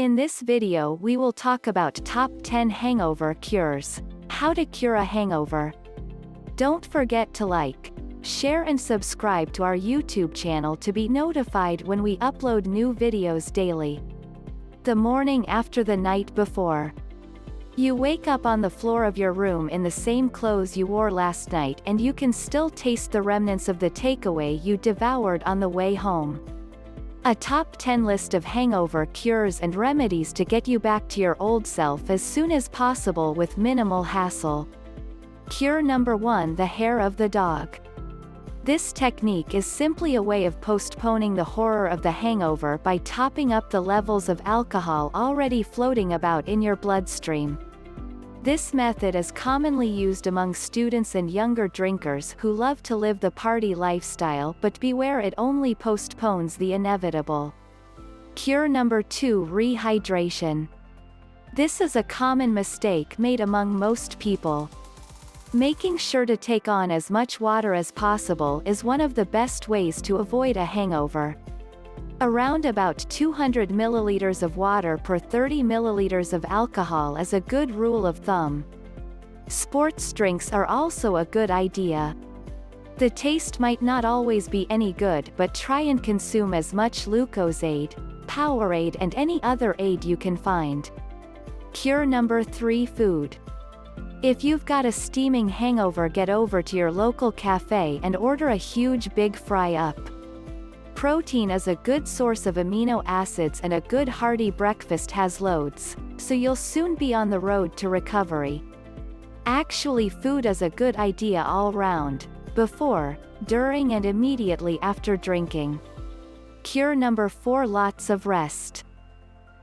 In this video we will talk about top 10 hangover cures. How to cure a hangover. Don't forget to like, share and subscribe to our YouTube channel to be notified when we upload new videos daily. The morning after the night before. You wake up on the floor of your room in the same clothes you wore last night and you can still taste the remnants of the takeaway you devoured on the way home. A top 10 list of hangover cures and remedies to get you back to your old self as soon as possible with minimal hassle. Cure number 1: the hair of the dog. This technique is simply a way of postponing the horror of the hangover by topping up the levels of alcohol already floating about in your bloodstream. This method is commonly used among students and younger drinkers who love to live the party lifestyle, but beware, it only postpones the inevitable. Cure number 2: rehydration. This is a common mistake made among most people. Making sure to take on as much water as possible is one of the best ways to avoid a hangover. Around about 200 milliliters of water per 30 milliliters of alcohol is a good rule of thumb. Sports drinks are also a good idea. The taste might not always be any good, but try and consume as much Lucozade, Powerade and any other aid you can find. Cure number 3: food. If you've got a steaming hangover, get over to your local cafe and order a huge big fry-up. Protein is a good source of amino acids and a good hearty breakfast has loads, so you'll soon be on the road to recovery. Actually, food is a good idea all round, before, during and immediately after drinking. Cure number 4: lots of rest.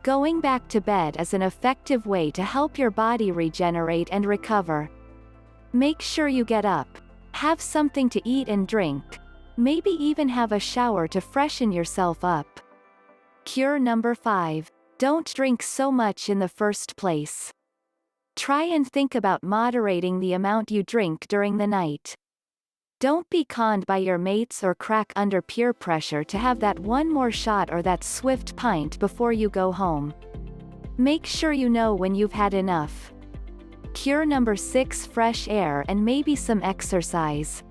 Going back to bed is an effective way to help your body regenerate and recover. Make sure you get up, have something to eat and drink, maybe even have a shower to freshen yourself up. Cure number 5: don't drink so much in the first place. Try and think about moderating the amount you drink during the night. Don't be conned by your mates or crack under peer pressure to have that one more shot or that swift pint before you go home. Make sure you know when you've had enough. Cure number 6: fresh air and maybe some exercise.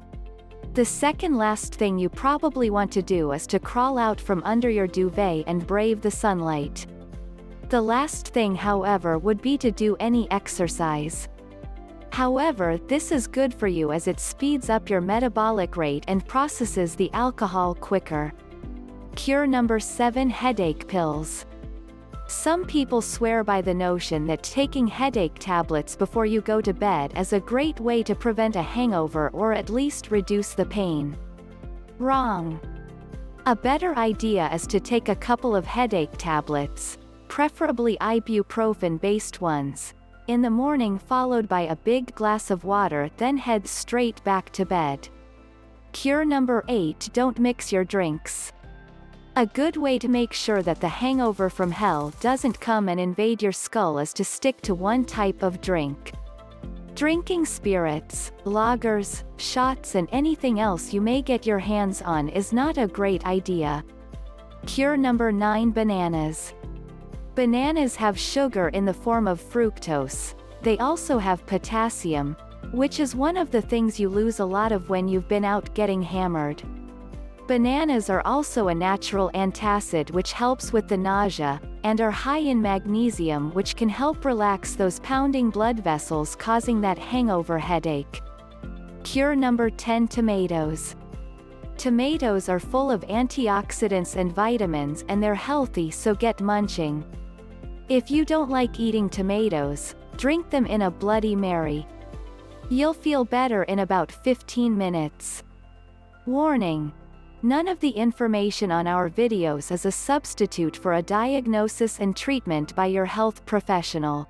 The second last thing you probably want to do is to crawl out from under your duvet and brave the sunlight. The last thing, however, would be to do any exercise. However, this is good for you as it speeds up your metabolic rate and processes the alcohol quicker. Cure number 7: headache pills. Some people swear by the notion that taking headache tablets before you go to bed is a great way to prevent a hangover or at least reduce the pain. Wrong. A better idea is to take a couple of headache tablets, preferably ibuprofen-based ones, in the morning, followed by a big glass of water, then head straight back to bed. Cure number 8: don't mix your drinks. A good way to make sure that the hangover from hell doesn't come and invade your skull is to stick to one type of drink. Drinking spirits, lagers, shots and anything else you may get your hands on is not a great idea. Cure number 9: bananas. Bananas have sugar in the form of fructose. They also have potassium, which is one of the things you lose a lot of when you've been out getting hammered. Bananas are also a natural antacid which helps with the nausea, and are high in magnesium which can help relax those pounding blood vessels causing that hangover headache. Cure number 10: tomatoes. Tomatoes are full of antioxidants and vitamins and they're healthy, so get munching. If you don't like eating tomatoes, drink them in a Bloody Mary. You'll feel better in about 15 minutes. Warning: none of the information on our videos is a substitute for a diagnosis and treatment by your health professional.